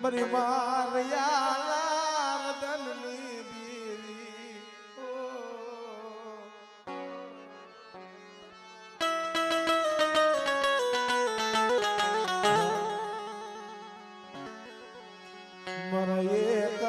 મરી મારિયા ધનની દેવી મરા એક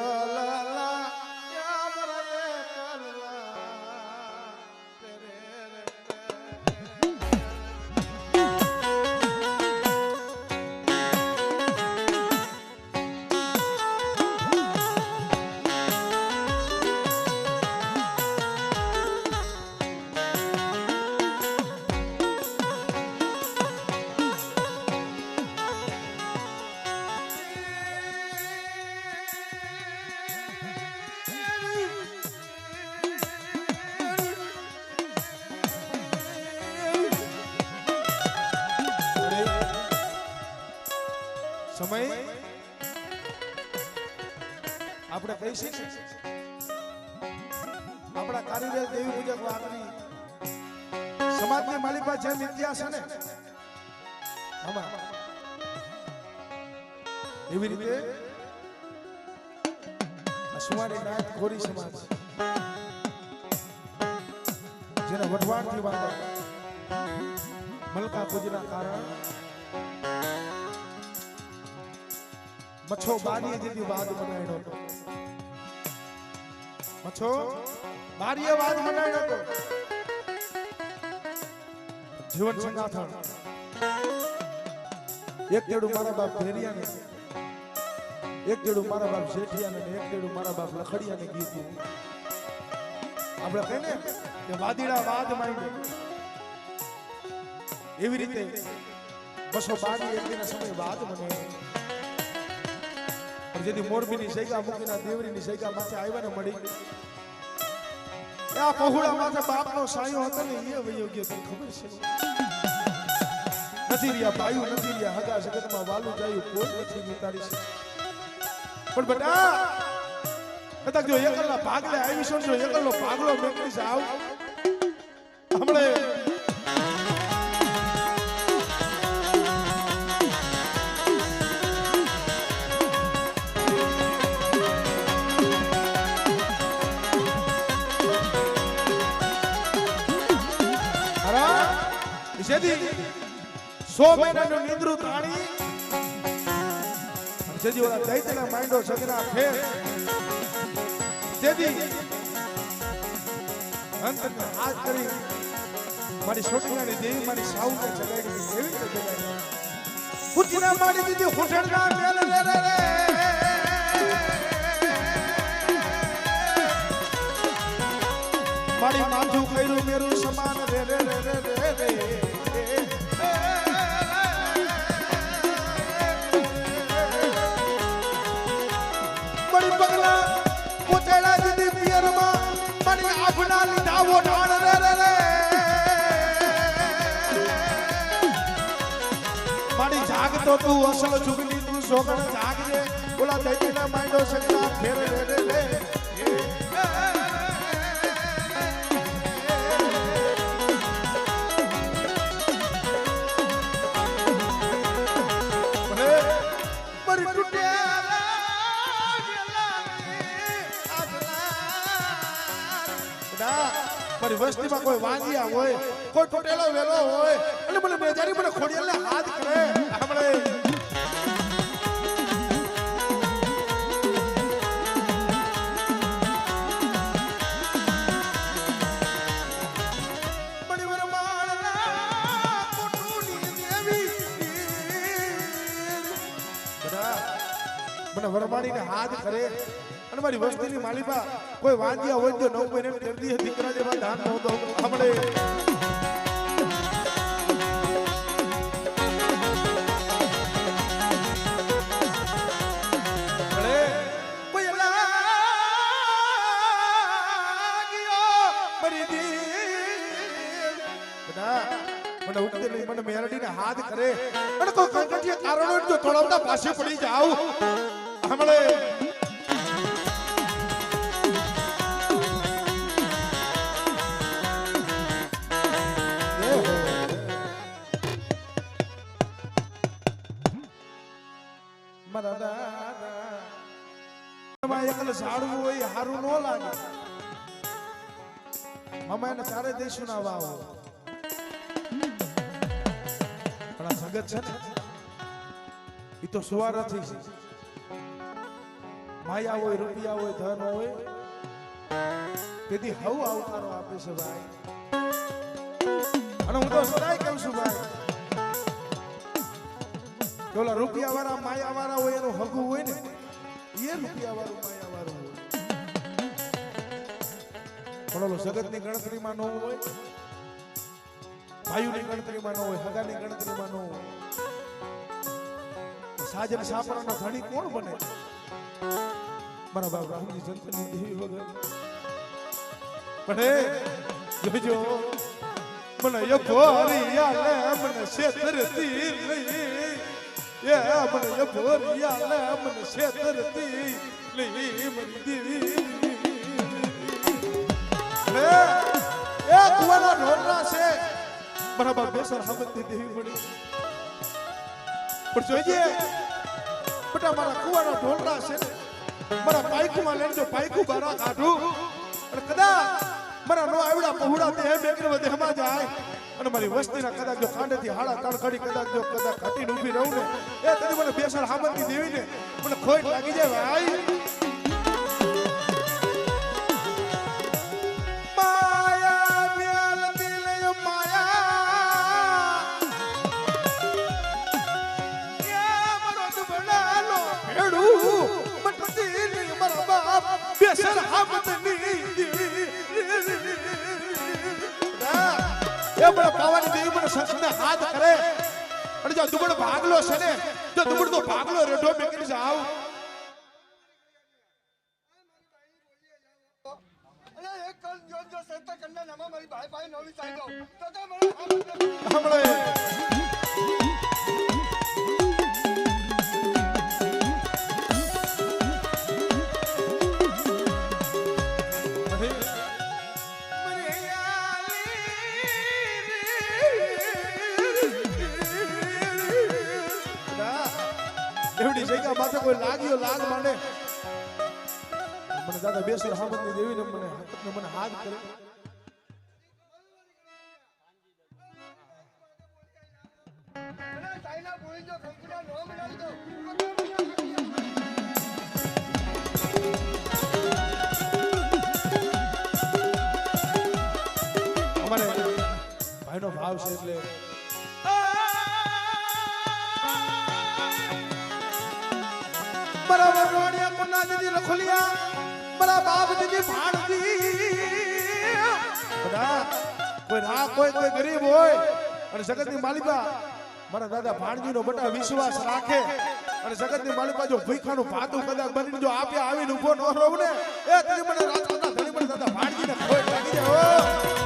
સમય આપણે કહી શકીએ આપણા કારીગર દેવી પૂજક વાઘરી સમાજની માલિકા જેમ ઇતિહાસ છે ને આમાં એવી રીતે સુવાડી નાથ ખોરી સમાજ જેને વઢવાણથી વાંધો મલકા પૂજના કારણ મચ્છો બારીએ જેથી વાદ બનાવ્યો હતો મચ્છો બારીએ વાદ બનાવ્યો હતો જીવન સંગાથણ એક તેડું મારા બાપ ભેરિયાને એક તેડું મારા બાપ શેઠિયાને એક તેડું મારા બાપ લખડિયાને ગીતું આપણે કહે ને કે વાદીડા વાદ માંડ્યો એવી રીતે 212 એકના સમય વાદ બને જેથી મોરબીની સૈગા મુકીના દેવરીની સૈગા માથે આવ્યા ને મળી આ પહોળા માથે બાપનો સાયો હતો ને એ વયો ગયો તને ખબર છે નથી રહ્યા ભાઈઓ નથી રહ્યા હગા જગતમાં વાલું જાયું કોઈ નથી નિતારી છે પણ બેટા કદાચ જો એકલના ભાગલે આવીશો જો એકલનો ભાગલો મેકડી જાવ હમણે જેથી 100 મહિનાનો નિંદ્રુ તાણી જેથી ઓલા દૈત્યના માંડો સગરા ફેર જેથી અંતને હાથ કરી મારી છોકરીની દેવી મારી સાઉને ચગાડી એવી રીતે ચગાડી કુટીના માડી દીધી હોઠડના મેલ રે રે મારી માથું કર્યું મેરું સમાન રે રે રે રે રે તો તું અસલ જુગલી તું સોગણ જાગજે ઓલા દૈત્યના માંડો સગના ફેર રે રે રે પર ટૂટેલા ગેલા પર વસ્તીમાં કોઈ વાંજિયા હોય કોઈ ટૂટેલો વેલો હોય અને મને બેજારી મને ખોડિયાલને હાથ કરે આપણે મને વરમાણીને હાથ કરે અને મારી વસ્તીની માલિકા કોઈ વાંજિયા હોય તો 9 મહિને દર્દી દીકરા જેવા ધાન નહોતો હમણે મને ઉગતે નહીં મને મેરડીને હાથ કરે અને કોઈ કંકટીય કારણો જો તોડવતા પાસે પડી જાવ હમણે મારા દાદા માં એકલ ઝાડવું હોય હારું ન લાગે મામા એને ચારે દેશું ના વાવો પણ આ જગત છે ને એ તો સુવારથી છે માયા હોય રૂપિયા હોય ધન હોય તેથી હવ આવકારો આપે છે ભાઈ અને હું તો સદાય કહું છું ભાઈ કે ઓલા રૂપિયા વાળા માયા વાળા હોય એનું હગું હોય ને એ રૂપિયા વાળું માયા વાળું હોય પણ ઓલો જગતની ગણતરીમાં ન હોય ભાઈઓની ગણતરીમાં ન હોય હગાની ગણતરીમાં ન હોય સાજન સાપરાનો ધણી કોણ બને મારા બાપ રામજી જંતની દેવી વગર પણ જોજો મને એ ભોરિયાલે મને છેતરતી લઈ એ મને એ ભોરિયાલે મને છેતરતી લઈ મરી દેવી એ કુવાના ઢોલના છે મારા બાપ બેસર હામતની દેવી પડી પણ જોઈએ બેટા મારા કુવાના ઢોલના છે મારા પાઈકુમાં લઈને જો પાઈકુ બારા કાઢું અને કદાચ મારા નો આવડા પહોળા દેહ બેકરવા દેહમાં જાય અને મારી વસ્તીના કદાચ જો કાંડેથી હાડા તણખડી કદાચ ઘટીને ઊભી રહું ને એ તને મને બેસર હામતની દેવી ને મને ખોટ લાગી જાય ભાઈ બેસર હામતની એ બડા પાવાની દેવી મને સંસને હાથ કરે અને જો દુબળ ભાગલો છે ને જો દુબળ તો ભાગલો રેઢો મેકરી જાવ અરે એક કલ જો સેતા કન્ના નામા મારી ભાઈ નવી ચાઈ દો તો મને હમણે એવડી જગ્યા માથે કોઈ લાગ્યો લાગ માંડે મને દાદા બેસર હામતની દેવીને મને હાથ કરે અરે ચાઈના બોલી જો કંકુના નો બનાવી દો અમારે ભાઈનો ભાવ છે એટલે મારા વરવાડિયા કોના દીદી રખોલિયા મારા બાપ દીદી ભાણજી બધા કોઈ ગરીબ હોય અને જગતની માલિકા મારા દાદા ભાણજીનો બટા વિશ્વાસ રાખે અને જગતની માલિકા જો ભૂખાનું ભાતું કદાચ બનીને જો આપ્યા આવીને ઊભો ન રહું ને એ તને મને રાજકોટના ધણી મને દાદા ભાણજીને ખોટ લાગી જાય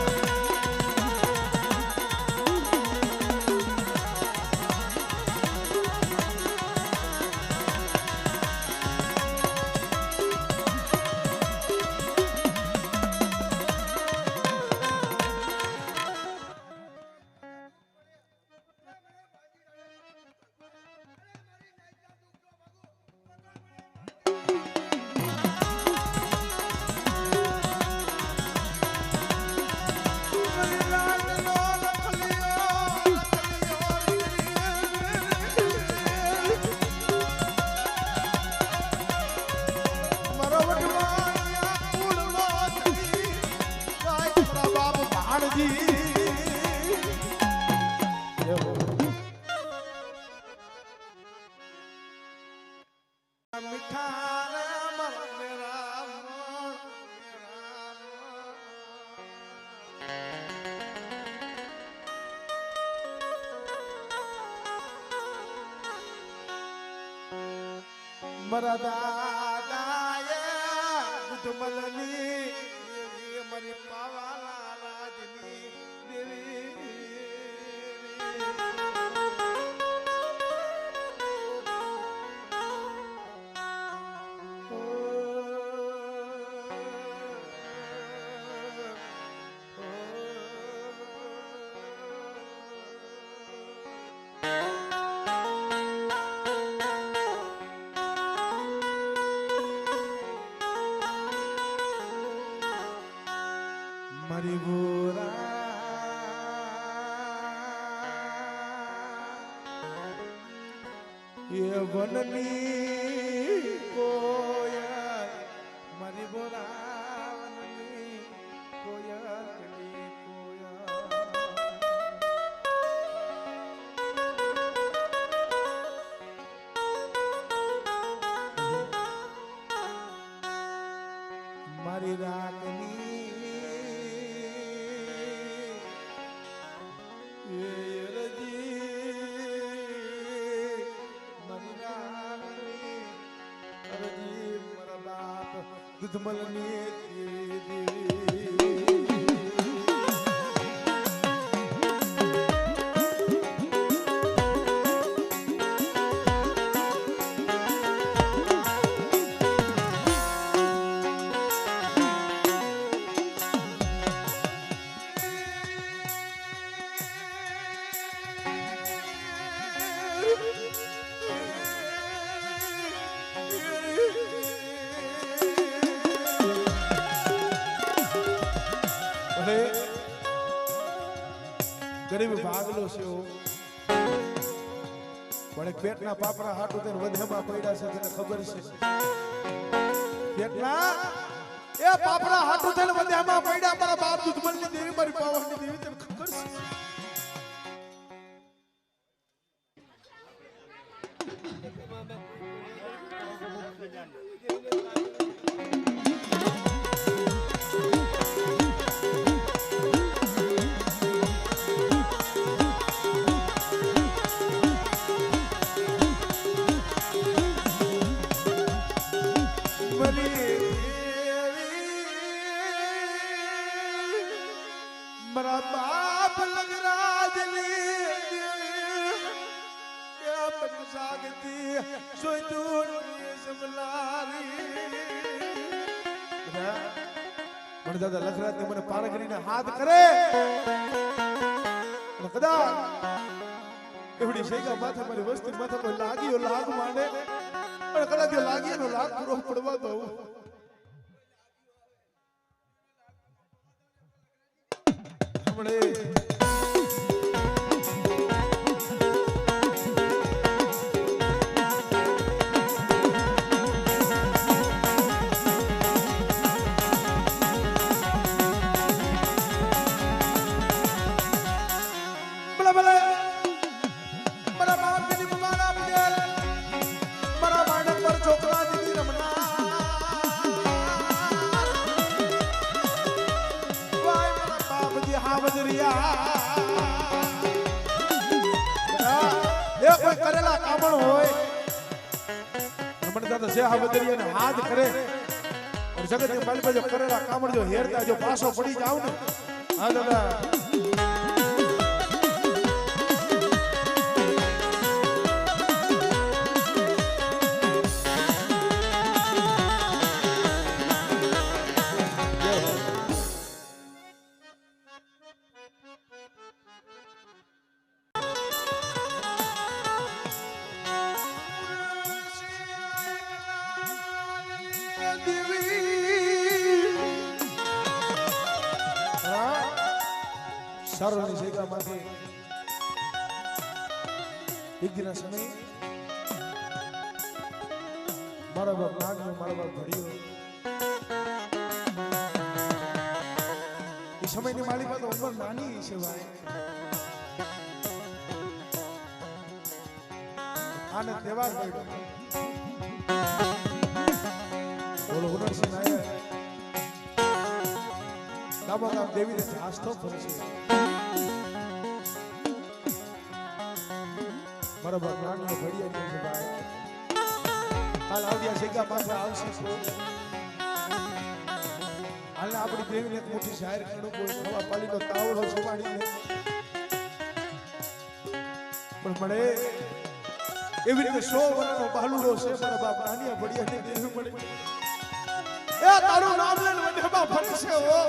મારા દાદાએ દુધમલની મારી પાવાલા રાજની દેવી એ વનની કોયલ મારી બોલાવનની કોયલ મારી રાતની દુધમલની ગરીબ ભાગલો છે પણ એક પેટના પાપડા હાટું તેને વધેમાં પડ્યા છે તને ખબર છે પેટના એ પાપડા હાટું તેને વધેમાં પડ્યા મારા બાપ દુધમલની દેવી મારી પાવનની દેવી તને ખબર છે મારા બાપ લગરાજ જાગતી સોય દૂર સમલારી મને દાદા લખરાજ ને મને પારગરીને હાથ કરે કદાચ એવડી શેગા માથે મારી વસ્તી માથે પર લાગ્યો લાગ માંડે પણ કદાચ લાગ્યો લાગ પૂરો પડવા દઉં કોઈ કરેલા કામણ હોય મને દાદા છે હાવદરિયાને હાથ કરે જગત ની માલી બાજુ કરેલા કામણ જો હેરતા જો પાછો પડી જાવ ને હા દાદા સારોની જગ્યામાંથી એક દિના સમય મારા બાપ નાગનો મારા બાપ ભર્યો એ સમયની મારી પાસે ઉંમર નાની છે ભાઈ આને તહેવાર પડ્યો બોલો હુનરસિંહ નાયર ગામો ગામ દેવીને આસ્થો ફરે છે બરાબર નાની ઘડિયા કે છે ભાઈ કાલ આવડિયા જગ્યા પાસે આવશે હાલ આપણી દેવીને એક મોટી જાહેર ખેડૂત કોઈ ખવા પાલીનો તાવડો સવાડીને પણ મળે એવી રીતે 100 વર્ષનો બાલુડો છે મારા બાપ નાની ઘડિયા ને દેવી મળે એ તારું નામ લઈને વડેમાં ફરે છે ઓ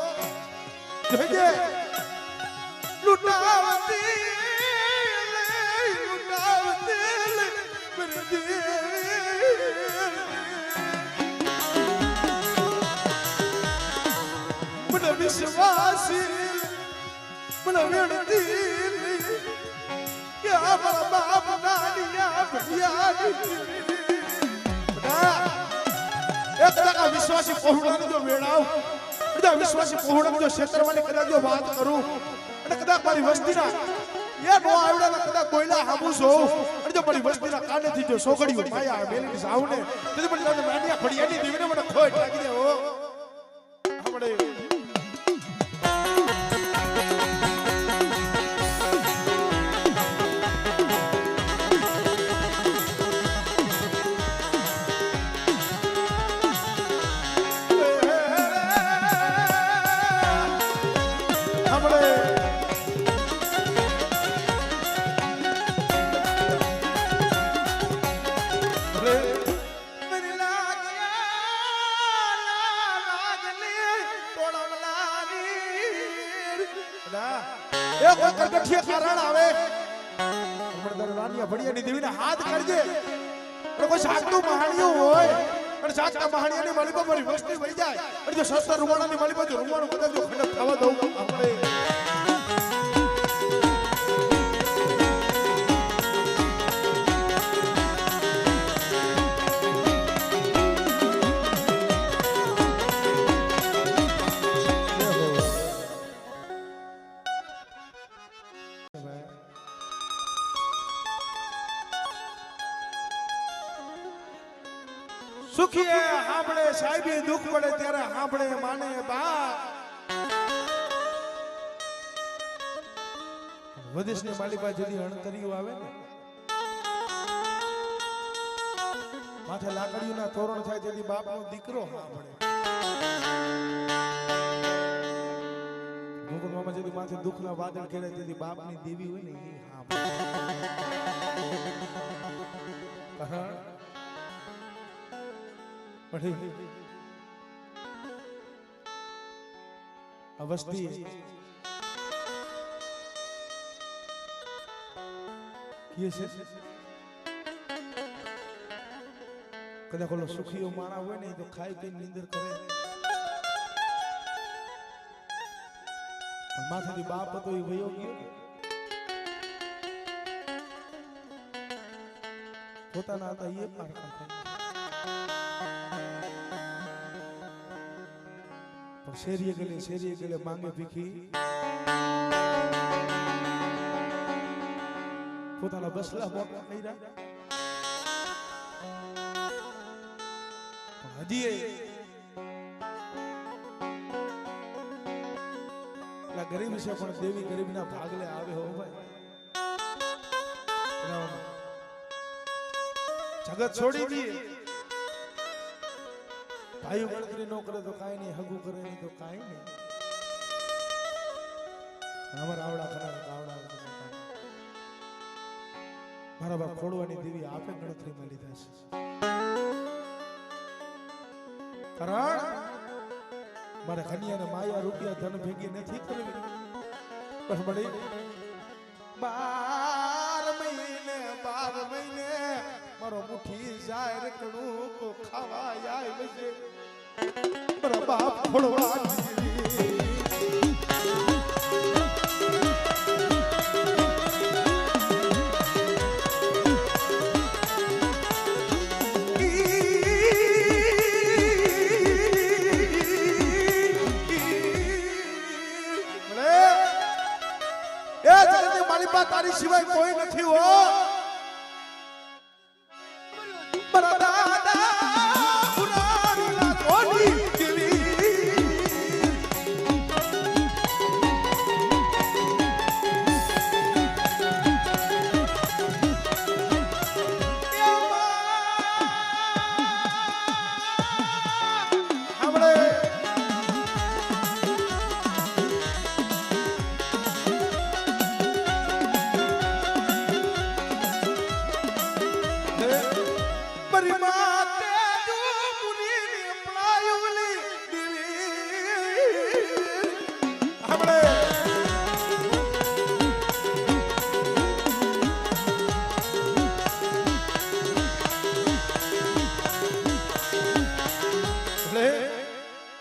જોજે લૂટાવતી મને વિશ્વાસી મને વેણતી કે સુખિયા મારા બાપ નાનિયા ભડિયાની એક ટકા વિશ્વાસી પહોળાને જો વેળાવ બધા વિશ્વાસી પહોળાને જો ક્ષેત્રમાંની કદાચ જો વાત કરું અને કદાચ મારી વસ્તીના એ નો આવડાના કદાચ બોયલા હામું છો અને જો મારી વસ્તીના કાનેથી જો સોગડીઓ માયા મેલીને જાવ ને તો મને લાગે નાનિયા ભડિયાની દીવીને મને ખોટ લાગી દે હો આપણે ભડિયાની દેવીને હાથ કરજે કોઈ સાચું મહાણિયું હોય અને સાચા મહાણિયાની માલી પર મારી વસ્તી વહી જાય અને જો સસ્તા રૂમાણાની માલી પર રૂમાણું કદાચ જો ખંડક થવા દઉં આપણે સુખીએ હાંભળે સાહેબે દુઃખ પડે ત્યારે હાંભળે માને બા વદેશની માલિકા જેની અણતરીઓ આવે ને માથે લાકડીઓના તોરણ થાય તેથી બાપનો દીકરો હાંભળે ગોકુળ મામા જેની માથે દુઃખના વાદળ ઘેરે તેથી બાપની દેવી હોય ને એ હાંભળે અવસ્થી કદાચ ઓલો સુખીઓ માણા હોય ને તો ખાઈ પીને નીંદર કરે માથેથી બાપ હતો એ વયો ગયો પોતાના હતા એ પારખા શેરીએ ગલે માંગે ભીખી પોતાના બસલા મોટા કર્યા પણ હજી ગરીબ છે પણ દેવી ગરીબના ભાગલે આવે હો ભાઈ જગત છોડી દઈએ ભાઈ ગણતરી નો કરે તો કાંઈ નહીં હગું કરે નહીં તો કાંઈ નહીં અમારા આવડા ખરા આવડા મારા બાપ ખોડવાની દેવી આપે ગણતરીમાં લીધા છે કારણ મારા કન્યાને માયા રૂપિયા ધન ભેગી નથી કરવી બસ મળી 12 મહિને મારો મુઠ્ઠી જાય રકડું કો ખાવા આવે છે મારા બાપ ખોડવાની તારી સિવાય કોઈ નથી હો મારા દાદા પુરાણીના કોની કેવી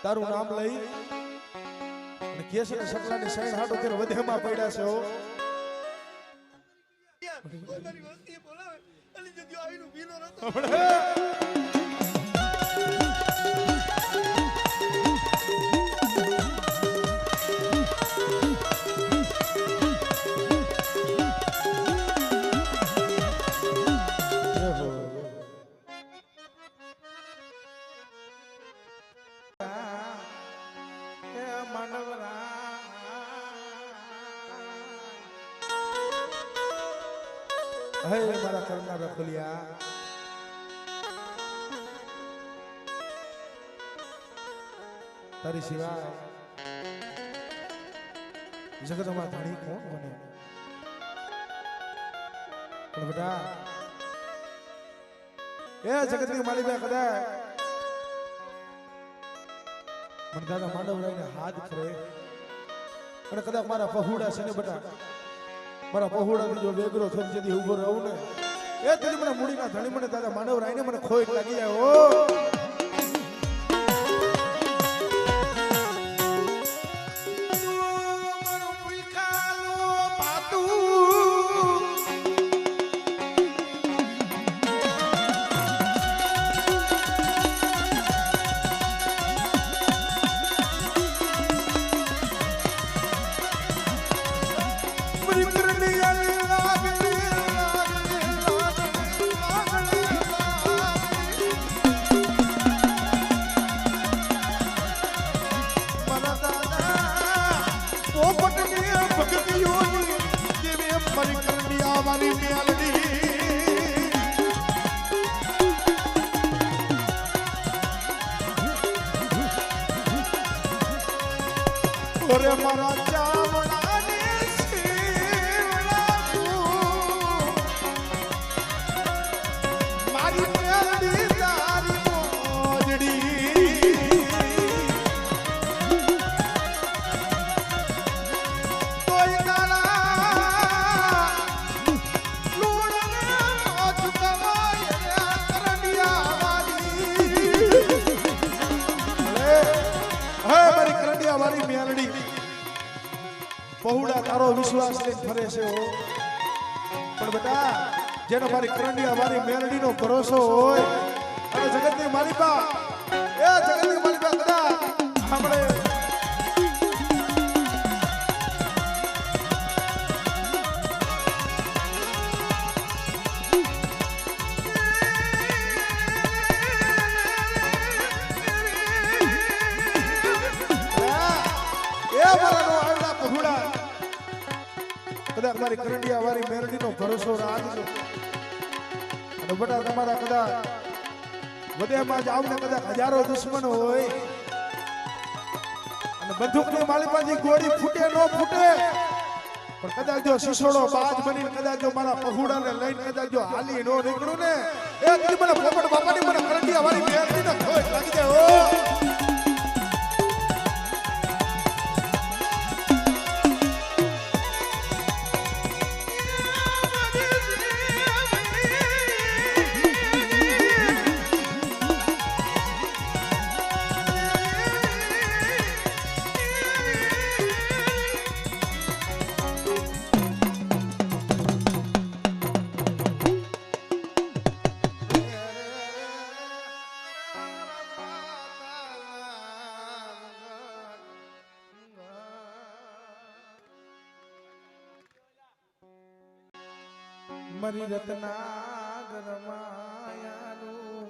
તારું નામ લઈ અને કેસ ને સકલાની સૈન હાટો તેર વધેમાં પડ્યા છે હો કોઈ મારી વસ્તીએ બોલાવે અને જગ્યો આવીને ભીલો રહેતો હે મારા કરના રખલિયા તારી સિવાય જગતમાં ધણી કોણ બને પણ બેટા એ જગતની માલિકા કદાચ મને દાદા માંડવ રહીને હાથ કરે અને કદાચ મારા પહોળા છે ને બેટા મારા પહોળાથી જો વેગરો થઈ જતી ઉભો રહું ને એ તેથી મને મૂડીના ધણી મને દાદા માંડવ રાઈને મને ખોટ લાગી જાય ઓ ઓરે મારા ચાવડાને મારી મેલડી તારી મોજડી કોઈ કાળા લૂણને મોજ કમાય કરડિયા વાળી હે મારી કરડિયા વાળી મેલડી પહોળા તારો વિશ્વાસ લઈને ફરે છે હો પણ બેટા જેનો મારી કરંડિયા મારી મેલડીનો ભરોસો હોય અને જગતની માલિકા એ જગતની માલિકા કદાચ આપણે કદાચ મારી કરંડિયા વાળી મેરડીનો ભરોસો રાખજો અને બટા તમારા કદાચ વધેમાં જાવ ને કદાચ હજારો દુશ્મન હોય અને બંદૂકની માલિકાની ગોળી ફૂટે ન ફૂટે પણ કદાચ જો શિશોડો બાજ બનીને કદાચ જો મારા પહુડાને લઈને કદાચ જો હાલી નો નીકળું ને એ દી મને પોપટ બાપાની મને કરંડિયા વાળી મેરડીને ખોટ લાગી જાય ઓ મરી રત્નાગર માયાનું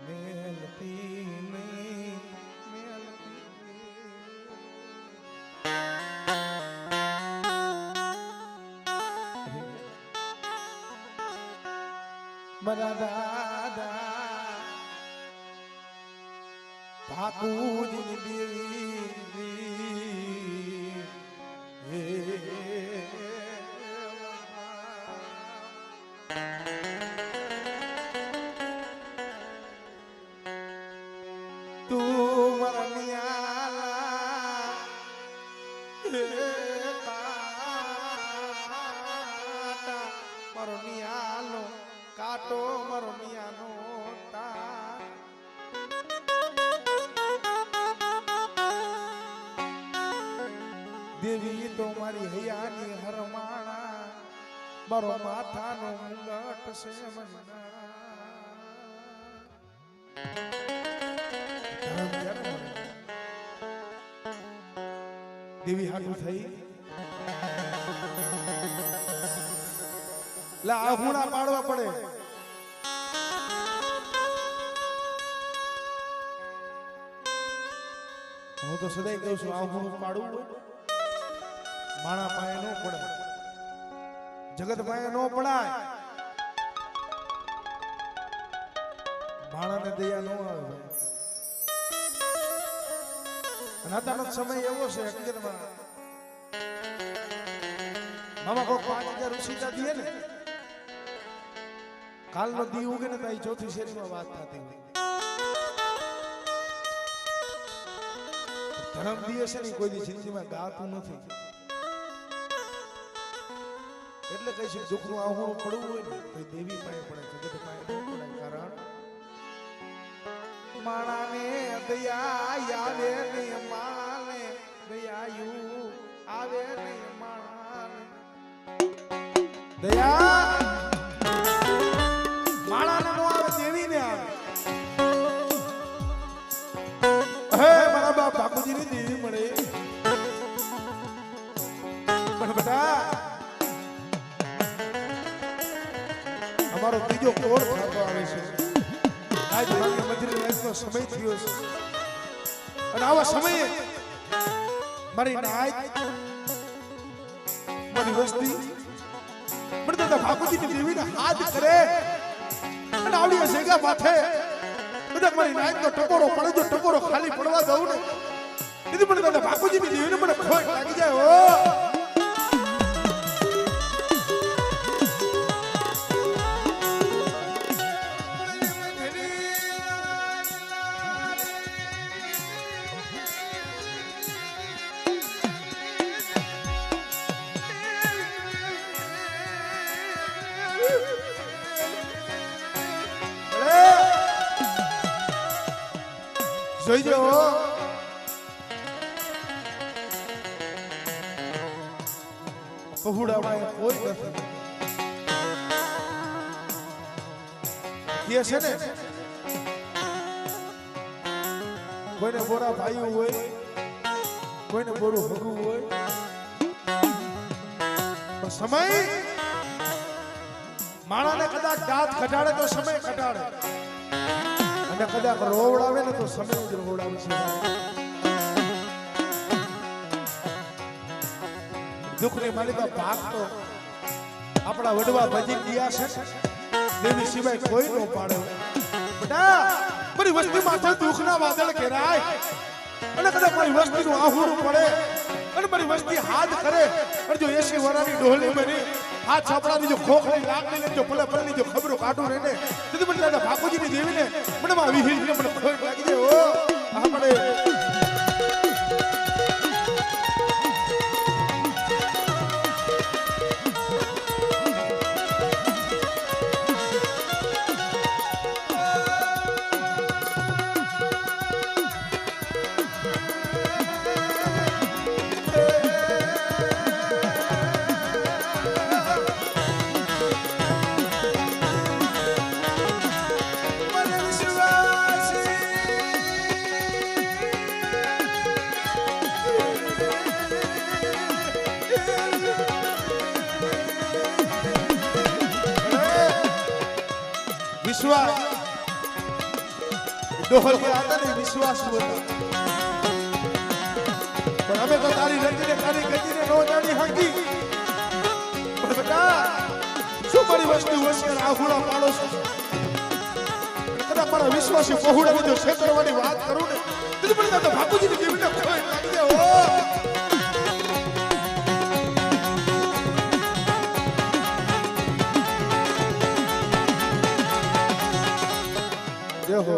મેલતી નહીં મારા દાદા ઠાકુરની દેવી તું મરનિયા મરનિયાનો કાટો મરનિયાનો તા દેવી તો મારી હૈયાની હરમાણા મારો માથાનો મુંગટ છે મનના દેવી હાટું થઈ લા આહુણા પાડવા પડે હું તો સદાય કહું છું આહુણું પાડવું હોય માણા પાયે ન પડે જગત પાયે ન પડાય માણાને દયા ન આવે અને અત્યારનો સમય એવો છે હકીકતમાં મામા કોઈ 5000 ઉછીતા દીએ ને કાલનો દી ઉગે ને તાઈ ચોથી શેરીમાં વાત થતી હોય ધર્મ દીએ છે ને કોઈ દી જિંદગીમાં ગાતું નથી એટલે કઈ છે દુઃખનું આહુણું પડવું હોય ને તો દેવી પાસે પડે જગત પાસે ન પડાય કારણ માણાને દયા આવે ને માણાને દયાયુ આવે ને માણાને દયા માણાને નો આવે દેવીને આવે હે મારા બાપ બાપુજીની દેવી મળે પણ બેટા અમારો ત્રીજો કોર થતો આવે છે આજ ભાગ્ય મંદિર લાઈફનો સમય થયો છે અને આવા સમયે મારી નાય મારી વસ્તી મને તો બાપુજીની દેવીને હાથ કરે અને આવડી સેગા માથે બધા મારી નાયનો ટકોરો પડે જો ટકોરો ખાલી પડવા દઉં ને ఇది મને દાદા બાપુજીની દેવીને મને ખોટ લાગી જાય ઓ જોઈજો પહુડામાં કોઈ નથી કે છે ને કોઈને બોરા ભાઈઓ હોય કોઈને બોરું હગું હોય તો સમય માણાને કદાચ દાંત કઢાડે તો સમય કઢાડે અને કદાચ રોવડાવે ને તો સમય જ રોવડાવે છે દુઃખની માલિકા ભાગ તો આપણા વડવા ભજી ગયા છે દેવી સિવાય કોઈ નો પાડે બેટા મારી વસ્તી માથે દુઃખના વાદળ ઘેરાય અને કદાચ મારી વસ્તીનું આહુણું પડે અને મારી વસ્તી હાથ કરે અને જો 80 વરાની ડોલી બની હાથ છાપડાની જો ખોખરી લાગણી ને જો પલે પલની જો ખબરો કાઢું રહીને તેથી મને દાદા બાપુજીની દેવીને મને માં વિહીને મને ખોટ લાગી દે ઓ આપણે વિશ્વાસ ડોહલ કે આતા ને વિશ્વાસ હોતા પણ અમે તો તારી રંગને તારી ગતિને નો જાણી હકી પણ બેટા શું મારી વસ્તુ હોશિયાર આહુડા પાડો છો કદાચ મારા વિશ્વાસી પહોળા જો છેતરવાની વાત કરું ને તો મને તો બાપુજીની દેવીને ખોટ લાગી દે ઓ જય હો